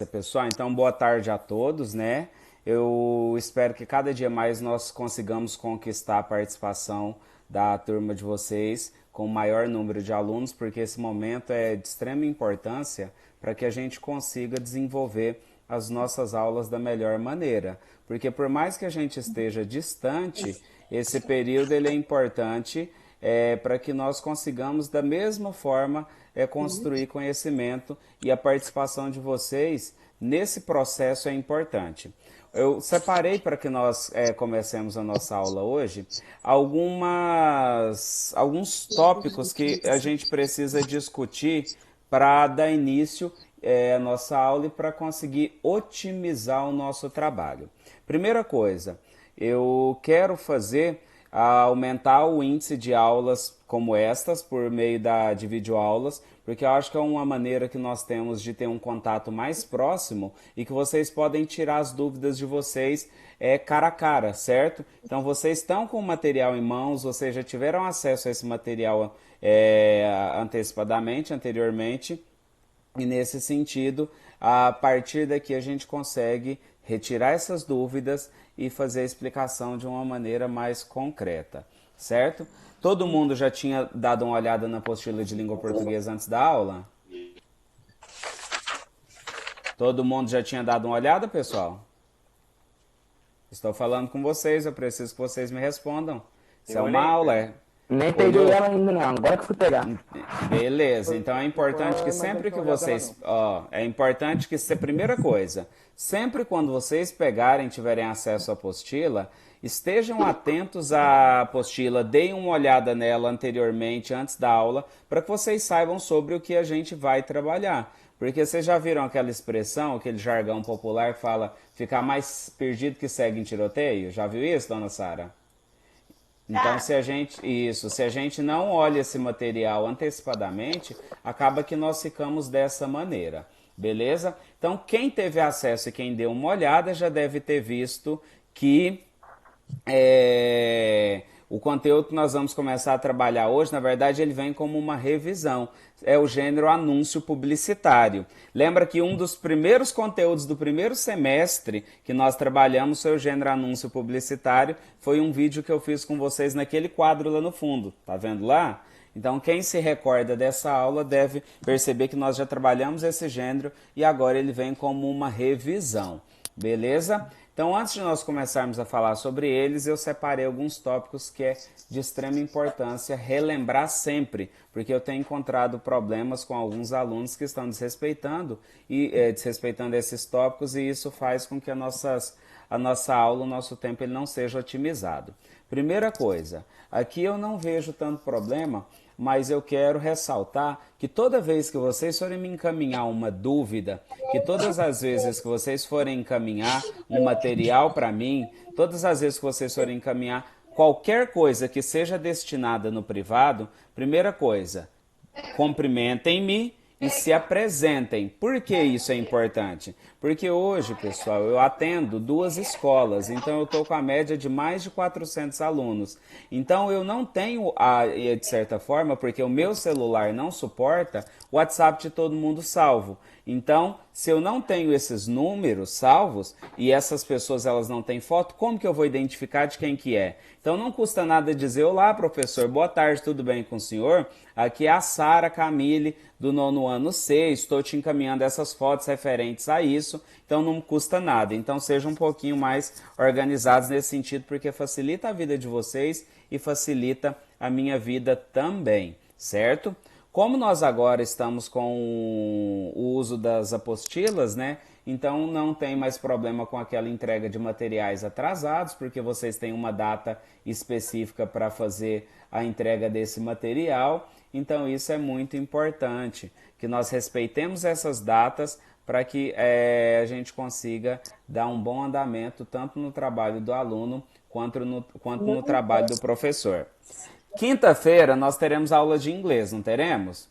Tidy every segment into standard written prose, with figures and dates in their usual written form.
Pessoal, então boa tarde a todos, né? Eu espero que cada dia mais nós consigamos conquistar a participação da turma de vocês com o maior número de alunos, porque esse momento é de extrema importância para que a gente consiga desenvolver as nossas aulas da melhor maneira. Porque por mais que a gente esteja distante, esse período ele é importante para que nós consigamos da mesma forma construir conhecimento e a participação de vocês nesse processo é importante. Eu separei para que nós comecemos a nossa aula hoje alguns tópicos que a gente precisa discutir para dar início à nossa aula e para conseguir otimizar o nosso trabalho. Primeira coisa, eu quero fazer aumentar o índice de aulas como estas por meio de videoaulas, porque eu acho que é uma maneira que nós temos de ter um contato mais próximo e que vocês podem tirar as dúvidas de vocês cara a cara, certo? Então vocês estão com o material em mãos, vocês já tiveram acesso a esse material antecipadamente, anteriormente, e nesse sentido, a partir daqui a gente consegue retirar essas dúvidas e fazer a explicação de uma maneira mais concreta, certo? Todo mundo já tinha dado uma olhada na apostila de língua portuguesa antes da aula? Todo mundo já tinha dado uma olhada, pessoal? Estou falando com vocês, eu preciso que vocês me respondam. Isso é Eu uma olhei, aula, é? nem peguei Olhou? ela ainda não, agora que fui pegar. Beleza, então é importante que Mas eu não sempre tinha que olhado ela vocês, não. ó, é importante que primeira coisa, sempre quando vocês pegarem, tiverem acesso à apostila, estejam atentos à apostila, deem uma olhada nela anteriormente, antes da aula, para que vocês saibam sobre o que a gente vai trabalhar. Porque vocês já viram aquela expressão, aquele jargão popular que fala ficar mais perdido que segue em tiroteio? Já viu isso, dona Sara? Então, se a gente não olha esse material antecipadamente, acaba que nós ficamos dessa maneira, beleza? Então, quem teve acesso e quem deu uma olhada já deve ter visto que o conteúdo que nós vamos começar a trabalhar hoje, na verdade, ele vem como uma revisão. É o gênero anúncio publicitário. Lembra que um dos primeiros conteúdos do primeiro semestre que nós trabalhamos foi o gênero anúncio publicitário. Foi um vídeo que eu fiz com vocês naquele quadro lá no fundo. Tá vendo lá? Então, quem se recorda dessa aula deve perceber que nós já trabalhamos esse gênero e agora ele vem como uma revisão. Beleza? Então, antes de nós começarmos a falar sobre eles, eu separei alguns tópicos que é de extrema importância relembrar sempre, porque eu tenho encontrado problemas com alguns alunos que estão desrespeitando esses tópicos e isso faz com que a nossa aula, o nosso tempo, ele não seja otimizado. Primeira coisa, aqui eu não vejo tanto problema, mas eu quero ressaltar que toda vez que vocês forem me encaminhar uma dúvida, que todas as vezes que vocês forem encaminhar um material para mim, todas as vezes que vocês forem encaminhar qualquer coisa que seja destinada no privado, primeira coisa, cumprimentem-me e se apresentem. Por que isso é importante? Porque hoje, pessoal, eu atendo duas escolas, então eu estou com a média de mais de 400 alunos. Então eu não tenho, de certa forma, porque o meu celular não suporta, o WhatsApp de todo mundo salvo. Então, se eu não tenho esses números salvos e essas pessoas elas não têm foto, como que eu vou identificar de quem que é? Então não custa nada dizer: olá, professor, boa tarde, tudo bem com o senhor? Aqui é a Sara Camille do nono ano C, estou te encaminhando essas fotos referentes a isso, então não custa nada. Então sejam um pouquinho mais organizados nesse sentido, porque facilita a vida de vocês e facilita a minha vida também, certo? Como nós agora estamos com o uso das apostilas, né? Então não tem mais problema com aquela entrega de materiais atrasados, porque vocês têm uma data específica para fazer a entrega desse material. Então isso é muito importante, que nós respeitemos essas datas para que a gente consiga dar um bom andamento tanto no trabalho do aluno quanto no trabalho do professor. Quinta-feira nós teremos aula de inglês, não teremos?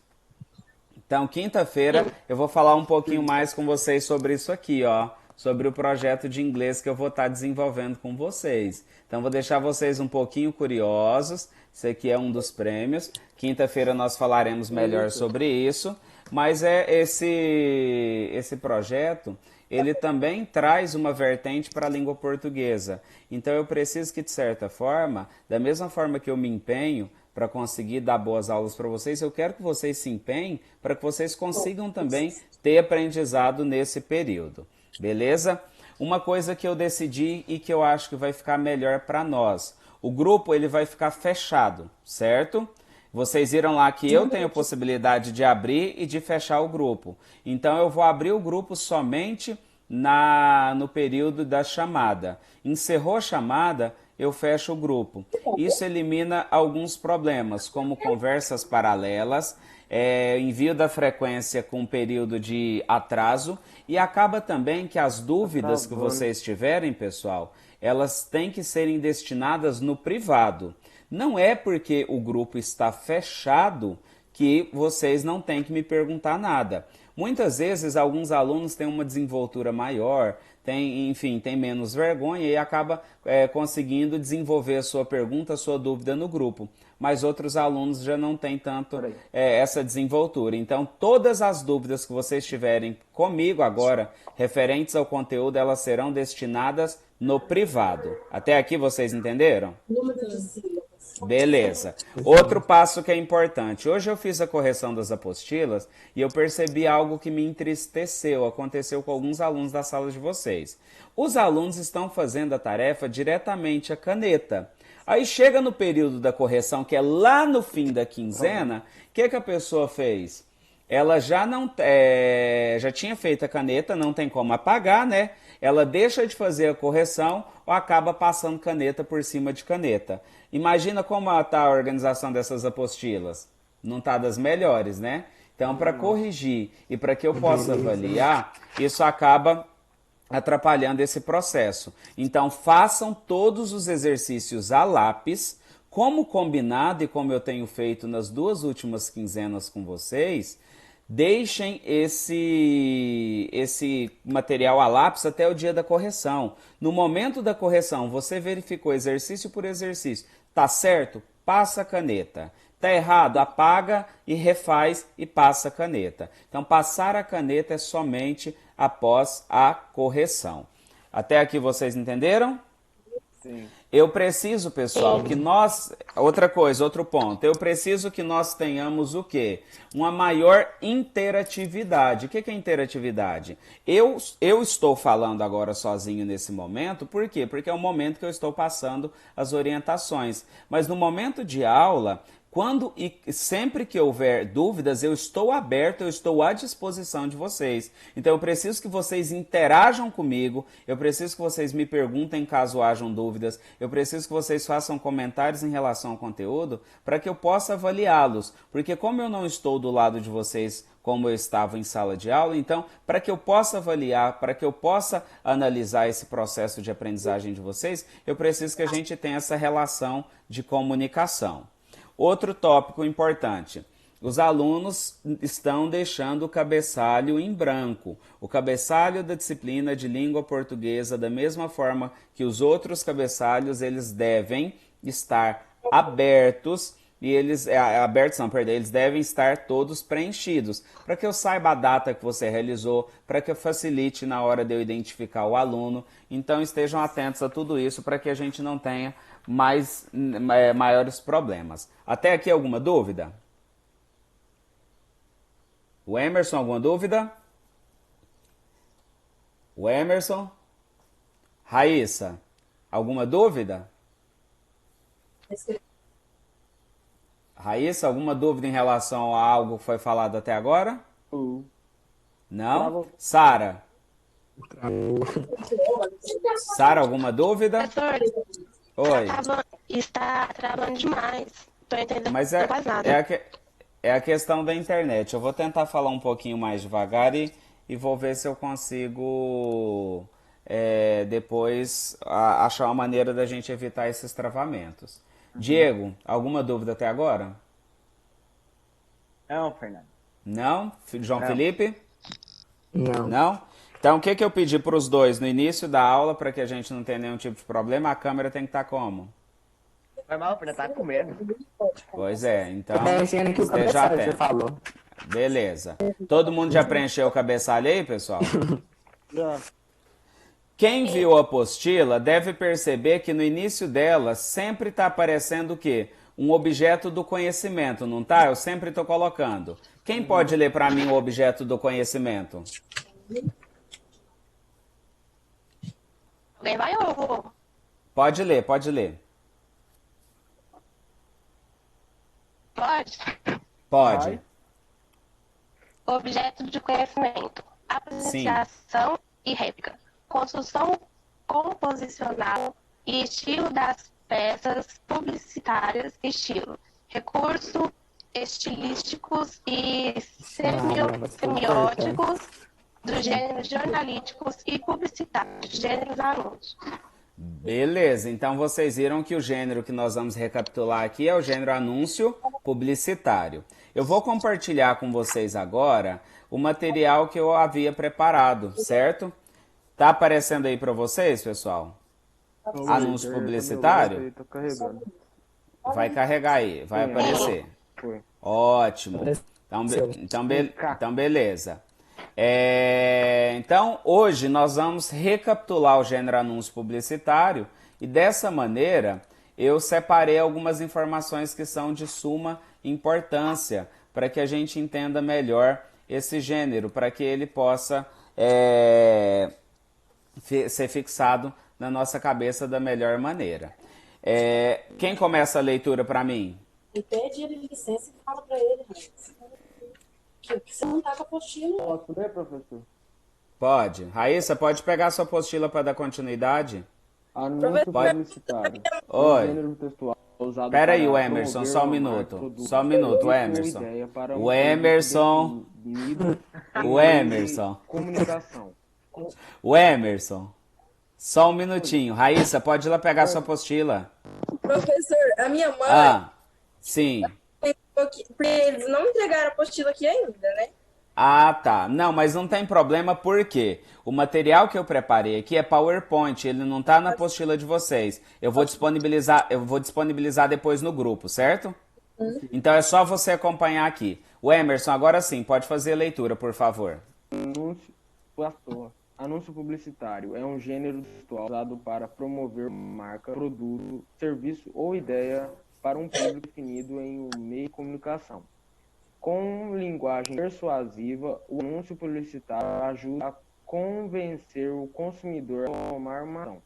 Então, quinta-feira eu vou falar um pouquinho mais com vocês sobre isso aqui, ó, sobre o projeto de inglês que eu vou estar desenvolvendo com vocês. Então, vou deixar vocês um pouquinho curiosos. Isso aqui é um dos prêmios. Quinta-feira nós falaremos melhor sobre isso. Mas esse projeto, ele também traz uma vertente para a língua portuguesa. Então eu preciso que, de certa forma, da mesma forma que eu me empenho para conseguir dar boas aulas para vocês, eu quero que vocês se empenhem para que vocês consigam também ter aprendizado nesse período. Beleza? Uma coisa que eu decidi e que eu acho que vai ficar melhor para nós. O grupo ele vai ficar fechado, certo? Vocês viram lá que eu tenho a possibilidade de abrir e de fechar o grupo. Então eu vou abrir o grupo somente no período da chamada. Encerrou a chamada, eu fecho o grupo. Isso elimina alguns problemas, como conversas paralelas, envio da frequência com período de atraso, e acaba também que as dúvidas que vocês tiverem, pessoal, elas têm que serem destinadas no privado. Não é porque o grupo está fechado que vocês não têm que me perguntar nada. Muitas vezes alguns alunos têm uma desenvoltura maior, tem menos vergonha e acaba conseguindo desenvolver a sua pergunta, a sua dúvida no grupo. Mas outros alunos já não têm tanto essa desenvoltura. Então, todas as dúvidas que vocês tiverem comigo agora, referentes ao conteúdo, elas serão destinadas no privado. Até aqui vocês entenderam? Beleza. Outro passo que é importante. Hoje eu fiz a correção das apostilas e eu percebi algo que me entristeceu. Aconteceu com alguns alunos da sala de vocês. Os alunos estão fazendo a tarefa diretamente à caneta. Aí chega no período da correção, que é lá no fim da quinzena, o que a pessoa fez? Ela já não já tinha feito a caneta, não tem como apagar, né? Ela deixa de fazer a correção ou acaba passando caneta por cima de caneta. Imagina como está a organização dessas apostilas. Não está das melhores, né? Então, para corrigir e para que eu possa avaliar, isso acaba atrapalhando esse processo. Então, façam todos os exercícios a lápis, como combinado e como eu tenho feito nas 2 últimas quinzenas com vocês. Deixem esse material a lápis até o dia da correção. No momento da correção, você verificou exercício por exercício. Tá certo? Passa a caneta. Tá errado? Apaga e refaz e passa a caneta. Então, passar a caneta é somente após a correção. Até aqui vocês entenderam? Sim. Eu preciso, pessoal, que nós... Outra coisa, outro ponto. Eu preciso que nós tenhamos o quê? Uma maior interatividade. O que é interatividade? Eu estou falando agora sozinho nesse momento. Por quê? Porque é o momento que eu estou passando as orientações. Mas no momento de aula... Quando e sempre que houver dúvidas, eu estou aberto, eu estou à disposição de vocês. Então eu preciso que vocês interajam comigo, eu preciso que vocês me perguntem caso hajam dúvidas, eu preciso que vocês façam comentários em relação ao conteúdo para que eu possa avaliá-los. Porque como eu não estou do lado de vocês como eu estava em sala de aula, então para que eu possa avaliar, para que eu possa analisar esse processo de aprendizagem de vocês, eu preciso que a gente tenha essa relação de comunicação. Outro tópico importante, os alunos estão deixando o cabeçalho em branco. O cabeçalho da disciplina de língua portuguesa, da mesma forma que os outros cabeçalhos, eles devem estar abertos, e eles devem estar todos preenchidos, para que eu saiba a data que você realizou, para que eu facilite na hora de eu identificar o aluno. Então estejam atentos a tudo isso, para que a gente não tenha maiores problemas. Até aqui alguma dúvida? O Emerson, alguma dúvida? O Emerson? Raíssa, alguma dúvida? Raíssa, alguma dúvida em relação a algo que foi falado até agora? Não? Sara? Sara, alguma dúvida? Professor, Oi. está travando demais. Tô entendendo Mas quase nada. é a questão da internet. Eu vou tentar falar um pouquinho mais devagar e vou ver se eu consigo depois achar uma maneira da gente evitar esses travamentos. Diego, alguma dúvida até agora? Não, Fernando. Não? João Não. Felipe? Não. Não? Então, o que eu pedi para os dois no início da aula, para que a gente não tenha nenhum tipo de problema, a câmera tem que estar como? Foi mal, Fernando, tá com medo. Pois é, então Tá mexendo aqui o esteja cabeçalho que você atento. falou. Beleza. Todo mundo já preencheu o cabeçalho aí, pessoal? Já. Quem viu a apostila deve perceber que no início dela sempre está aparecendo o quê? Um objeto do conhecimento, não tá? Eu sempre estou colocando. Quem pode ler para mim o objeto do conhecimento? Alguém vai ou eu vou? Pode ler, pode ler. Pode? Pode. Objeto de conhecimento. Sim. Apreciação e réplica. Construção composicional e estilo das peças publicitárias, estilo. Recursos estilísticos e semióticos dos gêneros jornalísticos e publicitários, gêneros anúncios. Beleza, então vocês viram que o gênero que nós vamos recapitular aqui é o gênero anúncio publicitário. Eu vou compartilhar com vocês agora o material que eu havia preparado, certo? Tá aparecendo aí para vocês, pessoal? Anúncio publicitário? Tô carregando. Vai carregar aí, vai aparecer. Foi. Ótimo. Então, beleza. Então, hoje nós vamos recapitular o gênero anúncio publicitário e dessa maneira eu separei algumas informações que são de suma importância para que a gente entenda melhor esse gênero, para que ele possa ser fixado na nossa cabeça da melhor maneira. Quem começa a leitura para mim? E pede ele licença e fala para ele, que você não tá com a apostila. Posso ler, professor? Pode. Raíssa, pode pegar sua apostila para dar continuidade? Anúncio publicitário. Oi. Gênero textual usado Espera aí, para o Emerson, promover só um uma minuto. marca, Só um minuto, o produto, Emerson. ideia para um O Emerson. público definido em O meio Emerson. de comunicação. O Emerson. Só um minutinho. Raíssa, pode ir lá pegar sua apostila. Professor, a minha mãe, Ah, sim. porque eles não entregaram a apostila aqui ainda, né? Ah, tá. Não, mas não tem problema porque o material que eu preparei aqui é PowerPoint, ele não tá na apostila de vocês. Eu vou disponibilizar depois no grupo, certo? Então é só você acompanhar aqui. O Emerson, agora sim, pode fazer a leitura, por favor. Anúncio publicitário é um gênero textual usado para promover uma marca, produto, serviço ou ideia para um público definido em um meio de comunicação. Com linguagem persuasiva, o anúncio publicitário ajuda a convencer o consumidor a tomar uma ação,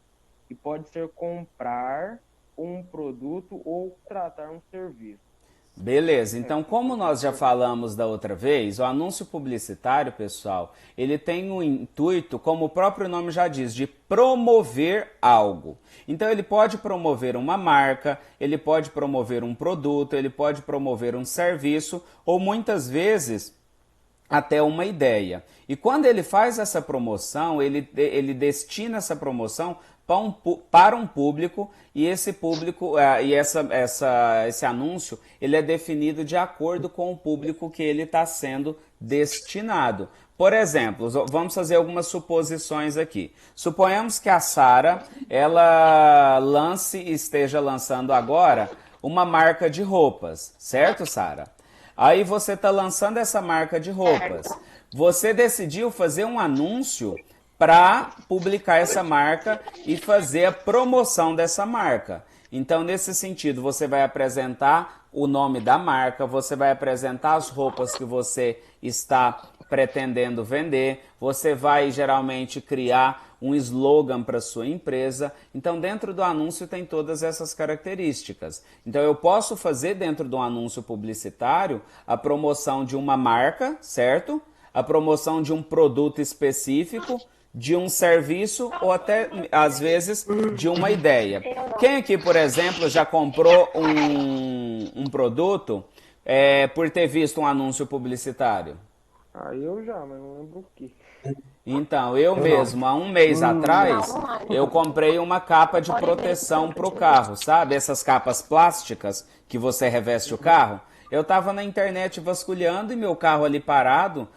que pode ser comprar um produto ou tratar um serviço. Beleza, então como nós já falamos da outra vez, o anúncio publicitário, pessoal, ele tem o intuito, como o próprio nome já diz, de promover algo. Então ele pode promover uma marca, ele pode promover um produto, ele pode promover um serviço ou muitas vezes até uma ideia. E quando ele faz essa promoção, ele destina essa promoção para um público e esse público esse anúncio ele é definido de acordo com o público que ele está sendo destinado. Por exemplo, vamos fazer algumas suposições aqui. Suponhamos que a Sara ela esteja lançando agora uma marca de roupas, certo, Sara? Aí você está lançando essa marca de roupas. Você decidiu fazer um anúncio para publicar essa marca e fazer a promoção dessa marca. Então, nesse sentido, você vai apresentar o nome da marca, você vai apresentar as roupas que você está pretendendo vender, você vai geralmente criar um slogan para sua empresa. Então, dentro do anúncio tem todas essas características. Então, eu posso fazer dentro do anúncio publicitário a promoção de uma marca, certo? A promoção de um produto específico, de um serviço ou até, às vezes, de uma ideia. Quem aqui, por exemplo, já comprou um produto por ter visto um anúncio publicitário? Eu já, mas não lembro o que. Então, eu mesmo, há um mês atrás, eu comprei uma capa de proteção para o carro, sabe? Essas capas plásticas que você reveste o carro. Eu estava na internet vasculhando e meu carro ali parado,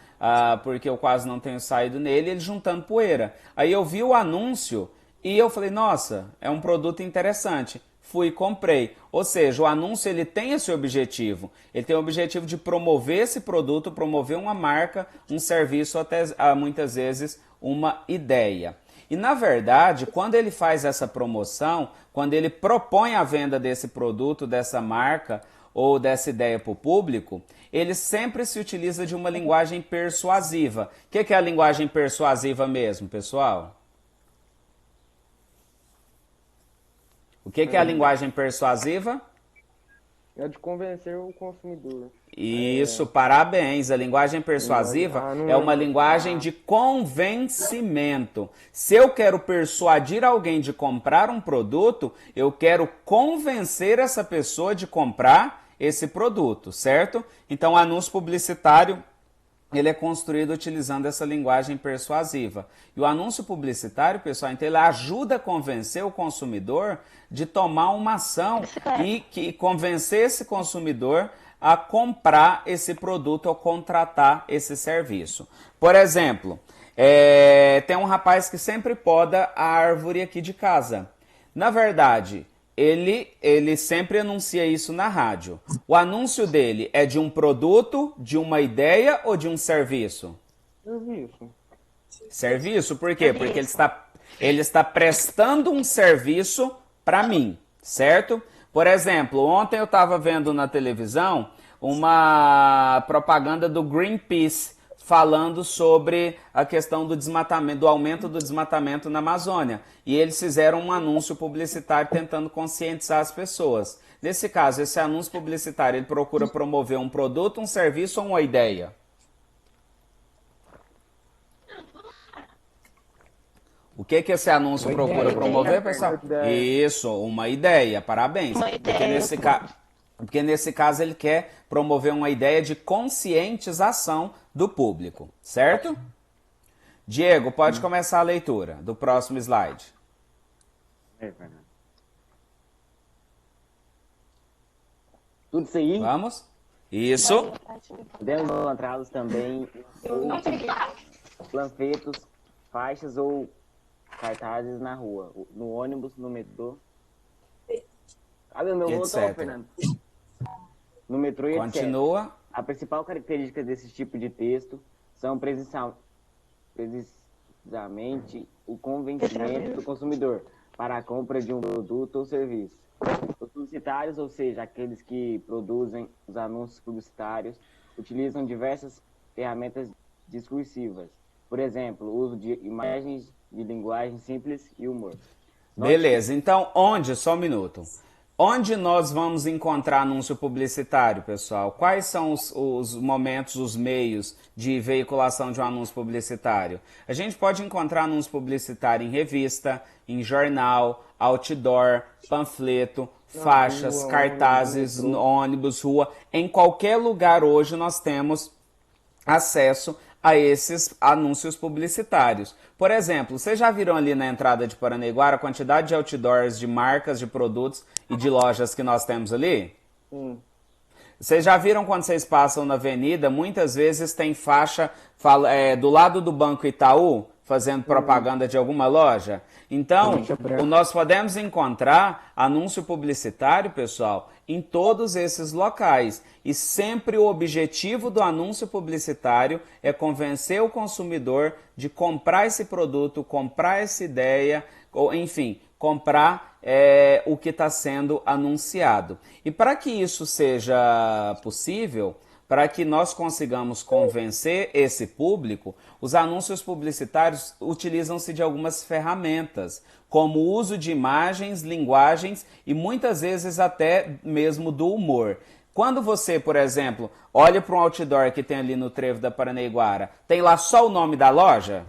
porque eu quase não tenho saído nele, ele juntando poeira. Aí eu vi o anúncio e eu falei, nossa, é um produto interessante. fui e comprei. Ou seja, o anúncio ele tem esse objetivo. Ele tem o objetivo de promover esse produto, promover uma marca, um serviço, até muitas vezes uma ideia. E na verdade, quando ele faz essa promoção, quando ele propõe a venda desse produto, dessa marca ou dessa ideia para o público, ele sempre se utiliza de uma linguagem persuasiva. O que é a linguagem persuasiva mesmo, pessoal? O que é a linguagem persuasiva? É de convencer o consumidor. Isso, parabéns. A linguagem persuasiva é uma linguagem de convencimento. Se eu quero persuadir alguém de comprar um produto, eu quero convencer essa pessoa de comprar esse produto, certo? Então, o anúncio publicitário ele é construído utilizando essa linguagem persuasiva. E o anúncio publicitário, pessoal, então ele ajuda a convencer o consumidor de tomar uma ação e convencer esse consumidor a comprar esse produto ou contratar esse serviço. Por exemplo, tem um rapaz que sempre poda a árvore aqui de casa. Na verdade, ele sempre anuncia isso na rádio. O anúncio dele é de um produto, de uma ideia ou de um serviço? Serviço. Serviço, por quê? Porque ele está prestando um serviço para mim, certo? Por exemplo, ontem eu estava vendo na televisão uma propaganda do Greenpeace falando sobre a questão do desmatamento, do aumento do desmatamento na Amazônia. E eles fizeram um anúncio publicitário tentando conscientizar as pessoas. Nesse caso, esse anúncio publicitário, ele procura promover um produto, um serviço ou uma ideia? O que esse anúncio procura promover, pessoal? Isso, uma ideia. Parabéns. Porque nesse caso ele quer promover uma ideia de conscientização do público, certo? Diego, pode começar a leitura do próximo slide. Tudo isso aí? Vamos? Isso. Podemos encontrá-los também em panfletos, faixas ou cartazes na rua, no ônibus, no metrô. Cadê o meu botão, Fernando? No metrô e etc. Continua. A principal característica desse tipo de texto são precisamente o convencimento do consumidor para a compra de um produto ou serviço. Os publicitários, ou seja, aqueles que produzem os anúncios publicitários, utilizam diversas ferramentas discursivas. Por exemplo, o uso de imagens de linguagem simples e humor. Beleza, então só um minuto. Onde nós vamos encontrar anúncio publicitário, pessoal? Quais são os momentos, os meios de veiculação de um anúncio publicitário? A gente pode encontrar anúncio publicitário em revista, em jornal, outdoor, panfleto, faixas, cartazes, ônibus, rua. Em qualquer lugar hoje nós temos acesso a esses anúncios publicitários. Por exemplo, vocês já viram ali na entrada de Paranaiguara a quantidade de outdoors de marcas, de produtos e de lojas que nós temos ali? Vocês já viram quando vocês passam na avenida, muitas vezes tem faixa do lado do Banco Itaú, fazendo propaganda de alguma loja? Então, nós podemos encontrar anúncio publicitário, pessoal, em todos esses locais. E sempre o objetivo do anúncio publicitário é convencer o consumidor de comprar esse produto, comprar essa ideia, ou enfim, comprar o que está sendo anunciado. E para que isso seja possível, para que nós consigamos convencer esse público, os anúncios publicitários utilizam-se de algumas ferramentas, como o uso de imagens, linguagens e muitas vezes até mesmo do humor. Quando você, por exemplo, olha para um outdoor que tem ali no trevo da Paranaiguara, tem lá só o nome da loja?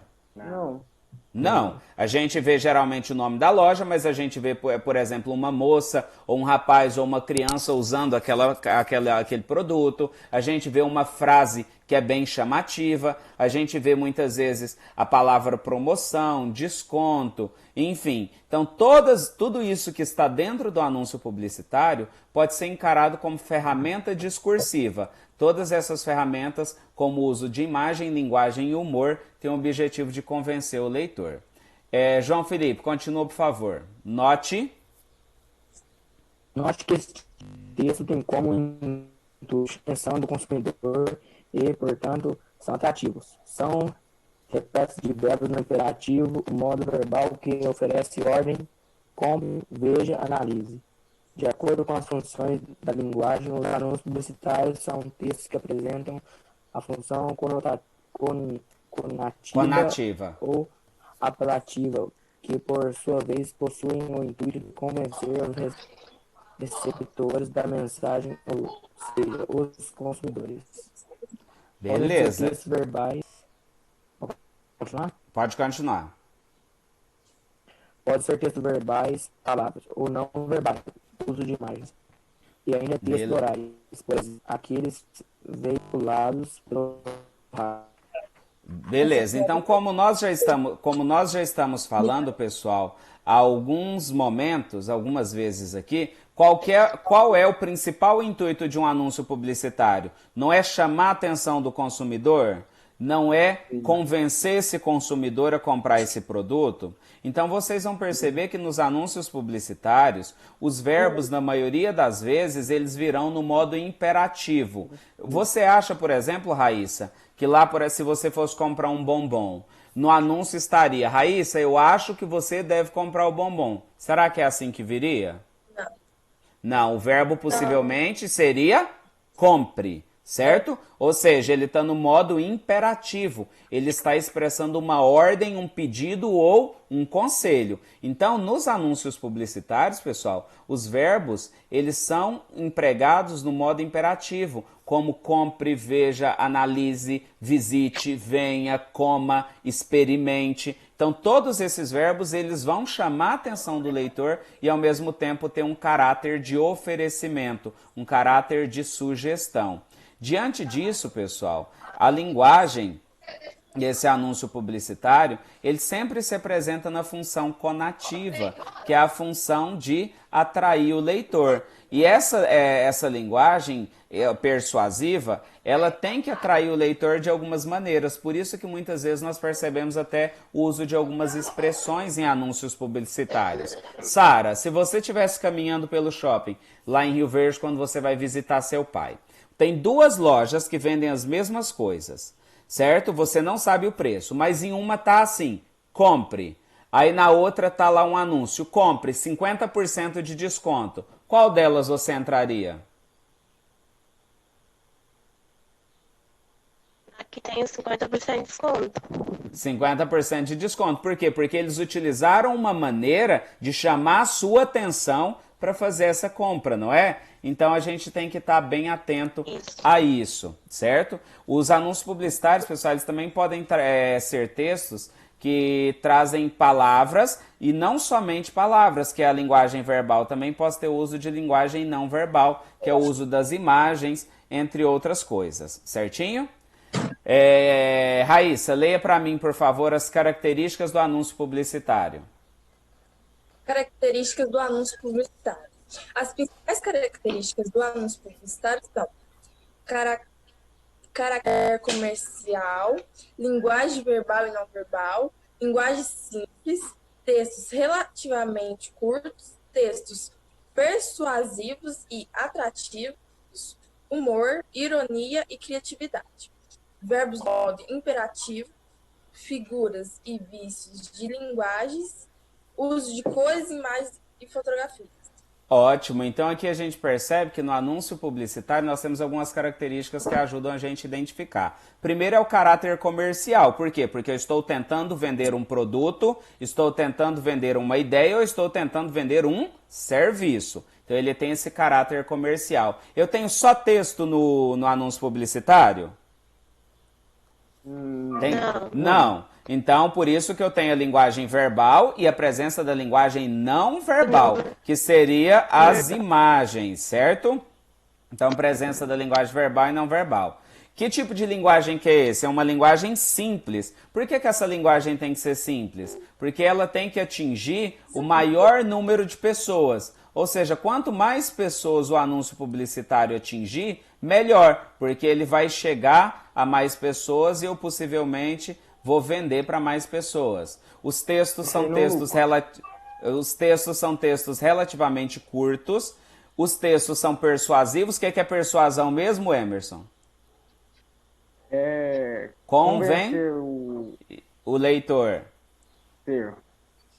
Não. A gente vê geralmente o nome da loja, mas a gente vê, por exemplo, uma moça, ou um rapaz, ou uma criança usando aquele produto. A gente vê uma frase que é bem chamativa. A gente vê muitas vezes a palavra promoção, desconto, enfim. Então, tudo isso que está dentro do anúncio publicitário pode ser encarado como ferramenta discursiva. Todas essas ferramentas, como o uso de imagem, linguagem e humor, têm o objetivo de convencer o leitor. João Felipe, continua, por favor. Note. Note que esse texto tem como intuito a atenção do consumidor e, portanto, são atrativos. São repletos de verbos no imperativo, o modo verbal que oferece ordem, compre, veja, analise. De acordo com as funções da linguagem, os anúncios publicitários são textos que apresentam a função conativa ou apelativa, que por sua vez possuem o intuito de convencer os receptores da mensagem, ou seja, os consumidores. Beleza. Textos verbais. Continuar? Pode continuar. Pode ser textos verbais, palavras, ou não verbais, uso de imagens. E ainda textos orais, pois aqueles veiculados pelo rádio. Beleza, então como nós já estamos falando, pessoal, há alguns momentos, algumas vezes aqui, qual é o principal intuito de um anúncio publicitário? Não é chamar a atenção do consumidor? Não é convencer esse consumidor a comprar esse produto? Então vocês vão perceber que nos anúncios publicitários, os verbos, na maioria das vezes, eles virão no modo imperativo. Você acha, por exemplo, Raíssa, que lá, se você fosse comprar um bombom, no anúncio estaria: Raíssa, eu acho que você deve comprar o bombom. Será que é assim que viria? Não. Não, o verbo possivelmente seria compre, certo? Ou seja, ele está no modo imperativo. Ele está expressando uma ordem, um pedido ou um conselho. Então, nos anúncios publicitários, pessoal, os verbos, eles são empregados no modo imperativo, como compre, veja, analise, visite, venha, coma, experimente. Então, todos esses verbos, eles vão chamar a atenção do leitor e, ao mesmo tempo, ter um caráter de oferecimento, um caráter de sugestão. Diante disso, pessoal, a linguagem e esse anúncio publicitário, ele sempre se apresenta na função conativa, que é a função de atrair o leitor. E essa linguagem persuasiva, ela tem que atrair o leitor de algumas maneiras. Por isso que muitas vezes nós percebemos até o uso de algumas expressões em anúncios publicitários. Sara, se você estivesse caminhando pelo shopping, lá em Rio Verde, quando você vai visitar seu pai, tem duas lojas que vendem as mesmas coisas, certo? Você não sabe o preço, mas em uma tá assim, compre. Aí na outra tá lá um anúncio, compre, 50% de desconto. Qual delas você entraria? Aqui tem 50% de desconto. 50% de desconto. Por quê? Porque eles utilizaram uma maneira de chamar a sua atenção para fazer essa compra, não é? Então a gente tem que estar bem atento a isso, certo? Os anúncios publicitários, pessoal, eles também podem ser textos que trazem palavras e não somente palavras, que é a linguagem verbal. Também pode ter o uso de linguagem não verbal, que é o uso das imagens, entre outras coisas, certinho? Raíssa, leia para mim, por favor, as características do anúncio publicitário. Características do anúncio publicitário. As principais características do anúncio publicitário são caráter comercial, linguagem verbal e não verbal, linguagem simples, textos relativamente curtos, textos persuasivos e atrativos, humor, ironia e criatividade. Verbos de modo imperativo, figuras e vícios de linguagens, uso de cores, imagens e fotografias. Ótimo, então aqui a gente percebe que no anúncio publicitário nós temos algumas características que ajudam a gente a identificar. Primeiro é o caráter comercial, por quê? Porque eu estou tentando vender um produto, estou tentando vender uma ideia ou estou tentando vender um serviço. Então ele tem esse caráter comercial. Eu tenho só texto no anúncio publicitário? Tem? Não. Então, por isso que eu tenho a linguagem verbal e a presença da linguagem não verbal, que seria as imagens, certo? Então, presença da linguagem verbal e não verbal. Que tipo de linguagem que é esse? É uma linguagem simples. Por que essa linguagem tem que ser simples? Porque ela tem que atingir o maior número de pessoas. Ou seja, quanto mais pessoas o anúncio publicitário atingir, melhor, porque ele vai chegar a mais pessoas e eu possivelmente vou vender para mais pessoas. Os textos são textos relativamente curtos. Os textos são persuasivos. O que é persuasão mesmo, Emerson? Convém Convencer o leitor. ter.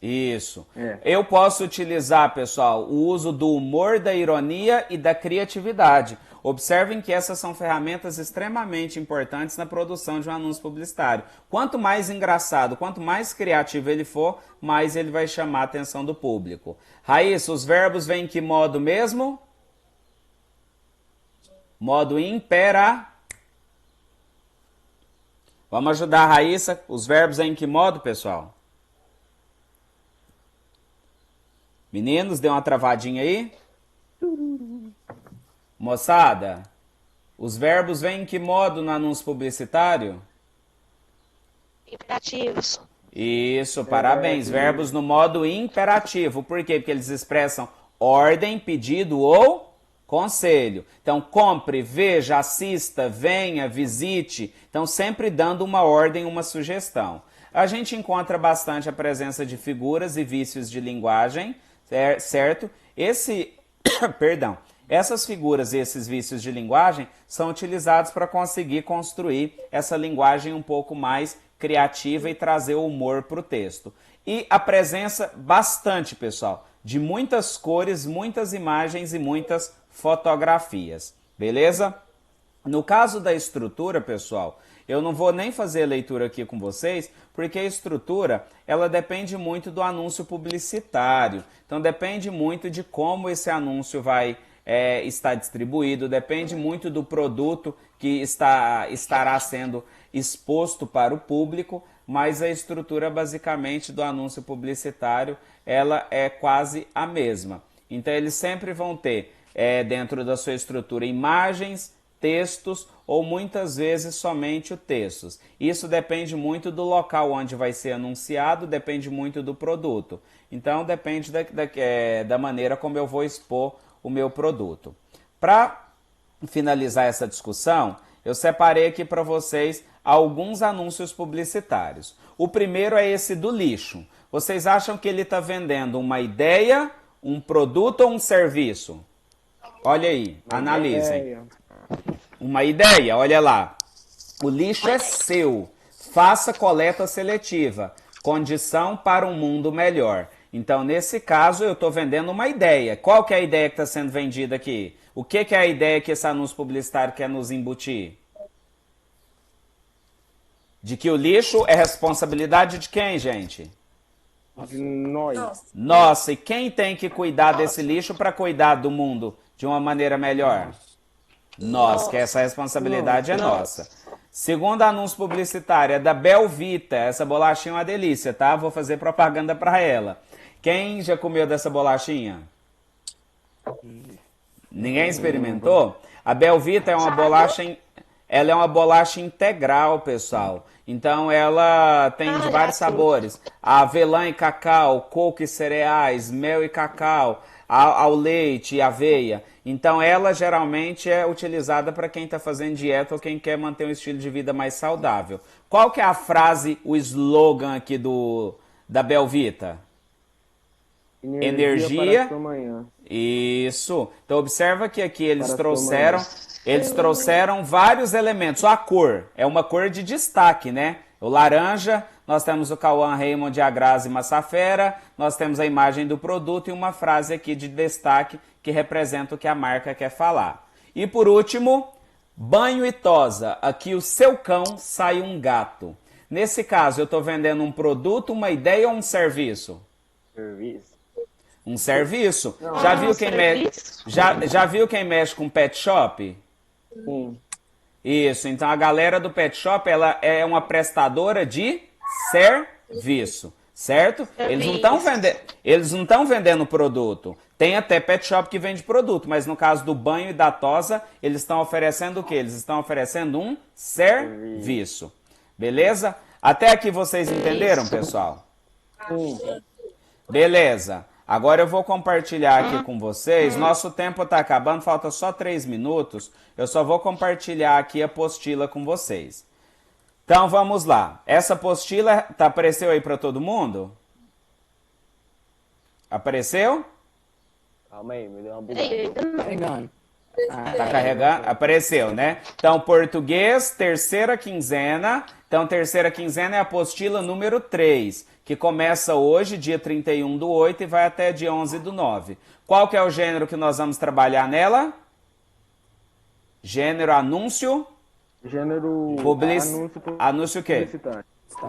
Isso. É. Eu posso utilizar, pessoal, o uso do humor, da ironia e da criatividade. Observem que essas são ferramentas extremamente importantes na produção de um anúncio publicitário. Quanto mais engraçado, quanto mais criativo ele for, mais ele vai chamar a atenção do público. Raíssa, os verbos vêm em que modo mesmo? Modo impera. Vamos ajudar a Raíssa. Os verbos vêm em que modo, pessoal? Meninos, deu uma travadinha aí? Moçada, os verbos vêm em que modo no anúncio publicitário? Imperativos. Isso, parabéns. Verbos no modo imperativo. Por quê? Porque eles expressam ordem, pedido ou conselho. Então, compre, veja, assista, venha, visite. Então, sempre dando uma ordem, uma sugestão. A gente encontra bastante a presença de figuras e vícios de linguagem, certo? Perdão. Essas figuras e esses vícios de linguagem são utilizados para conseguir construir essa linguagem um pouco mais criativa e trazer o humor para o texto. E a presença bastante, pessoal, de muitas cores, muitas imagens e muitas fotografias. Beleza? No caso da estrutura, pessoal, eu não vou nem fazer a leitura aqui com vocês, porque a estrutura, ela depende muito do anúncio publicitário. Então, depende muito de como esse anúncio vai estar distribuído, depende muito do produto que estará sendo exposto para o público, mas a estrutura, basicamente, do anúncio publicitário, ela é quase a mesma. Então, eles sempre vão ter, dentro da sua estrutura, imagens, textos ou muitas vezes somente o textos. Isso depende muito do local onde vai ser anunciado, depende muito do produto. Então, depende da maneira como eu vou expor o meu produto. Para finalizar essa discussão, eu separei aqui para vocês alguns anúncios publicitários. O primeiro é esse do lixo. Vocês acham que ele está vendendo uma ideia, um produto ou um serviço? Olha aí, analisem. Uma ideia, olha lá. O lixo é seu. Faça coleta seletiva. Condição para um mundo melhor. Então, nesse caso, eu estou vendendo uma ideia. Qual que é a ideia que está sendo vendida aqui? O que é a ideia que esse anúncio publicitário quer nos embutir? De que o lixo é responsabilidade de quem, gente? De nós. Nossa, e quem tem que cuidar desse lixo para cuidar do mundo de uma maneira melhor? Nós, que essa responsabilidade é nossa. Segundo anúncio publicitário, é da Belvita. Essa bolachinha é uma delícia, tá? Vou fazer propaganda para ela. Quem já comeu dessa bolachinha? Ninguém experimentou? A Belvita é uma bolacha, ela é uma bolacha integral, pessoal. Então ela tem de vários sabores. Avelã e cacau, coco e cereais, mel e cacau, ao leite e aveia. Então ela geralmente é utilizada para quem está fazendo dieta ou quem quer manter um estilo de vida mais saudável. Qual que é a frase, o slogan aqui da Belvita? Energia para sua manhã. Isso. Então observa que aqui eles trouxeram vários elementos. A cor é uma cor de destaque, né? O laranja, nós temos o Cauã Raymond e a Grazi Massafera, nós temos a imagem do produto e uma frase aqui de destaque que representa o que a marca quer falar. E por último, banho e tosa. Aqui o seu cão sai um gato. Nesse caso, eu estou vendendo um produto, uma ideia ou um serviço? Serviço. Um serviço. Já viu quem mexe com pet shop? Sim. Isso, então a galera do pet shop, ela é uma prestadora de serviço, certo? Eles não estão vendendo produto. Tem até pet shop que vende produto, mas no caso do banho e da tosa, eles estão oferecendo o quê? Eles estão oferecendo um serviço. Beleza? Até aqui vocês entenderam, pessoal? Beleza. Agora eu vou compartilhar aqui com vocês. Nosso tempo está acabando, falta só 3 minutos. Eu só vou compartilhar aqui a apostila com vocês. Então vamos lá. Essa apostila apareceu aí para todo mundo? Apareceu? Calma aí, me deu uma bugada. Ei, ainda não. Pegando. Tá carregando? Apareceu, né? Então, português, terceira quinzena. Então, terceira quinzena é a apostila número 3, que começa hoje, dia 31/8, e vai até dia 11/9. Qual que é o gênero que nós vamos trabalhar nela? Gênero anúncio? Gênero Anúncio o quê? publicitário.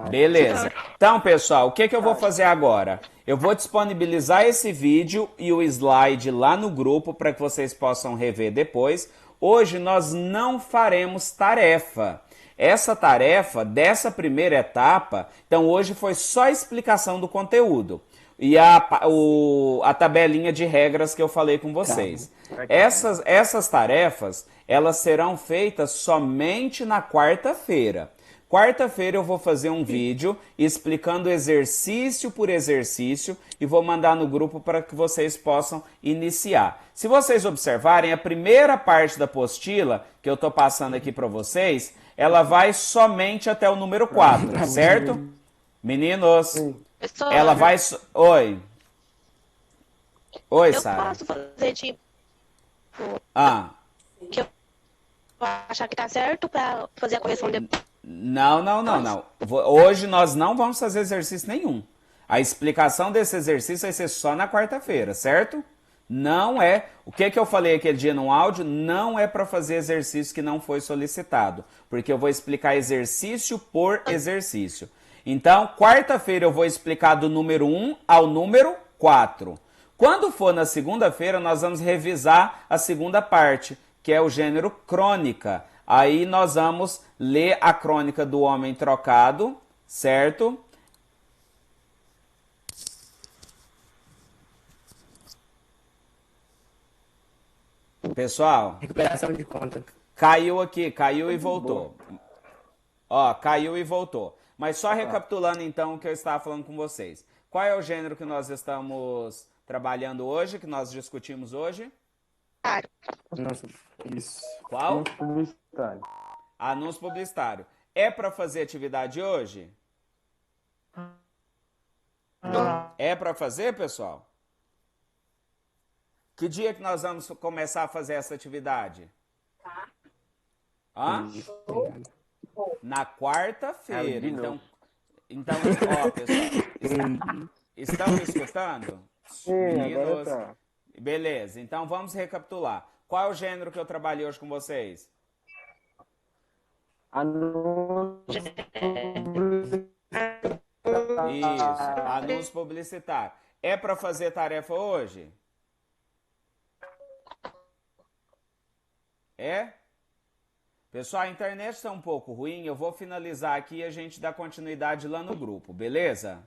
Beleza. Então, pessoal, o que eu vou fazer agora? Eu vou disponibilizar esse vídeo e o slide lá no grupo para que vocês possam rever depois. Hoje nós não faremos tarefa. Essa tarefa dessa primeira etapa, então hoje foi só a explicação do conteúdo e a tabelinha de regras que eu falei com vocês. Essas tarefas, elas serão feitas somente na quarta-feira. Quarta-feira eu vou fazer um vídeo explicando exercício por exercício e vou mandar no grupo para que vocês possam iniciar. Se vocês observarem, a primeira parte da apostila que eu estou passando aqui para vocês, ela vai somente até o número 4, certo? Meninos, Professor, ela vai... Oi. Oi, eu Sara. posso fazer tipo Ah, que eu achar que tá certo pra fazer a correção depois. não. Hoje nós não vamos fazer exercício nenhum. A explicação desse exercício vai ser só na quarta-feira, certo? Não é. O que eu falei aquele dia no áudio não é para fazer exercício que não foi solicitado, porque eu vou explicar exercício por exercício. Então, quarta-feira eu vou explicar do número 1 ao número 4. Quando for na segunda-feira, nós vamos revisar a segunda parte, que é o gênero crônica. Aí nós vamos ler a crônica do Homem Trocado, certo? Pessoal, Recuperação de conta. caiu aqui, caiu e voltou. Ó, caiu e voltou. Mas só recapitulando então o que eu estava falando com vocês. Qual é o gênero que nós estamos trabalhando hoje, que nós discutimos hoje? Nossa, isso. Qual? Publicitário. Anúncio publicitário. É para fazer atividade hoje? É para fazer, pessoal? Que dia que nós vamos começar a fazer essa atividade? Hã? Na quarta-feira. Então, ó, pessoal, estão me escutando? Sim, agora tá. Beleza, então vamos recapitular. Qual é o gênero que eu trabalhei hoje com vocês? Isso, anúncio publicitário. É para fazer tarefa hoje? É? Pessoal, a internet está um pouco ruim, eu vou finalizar aqui e a gente dá continuidade lá no grupo, beleza?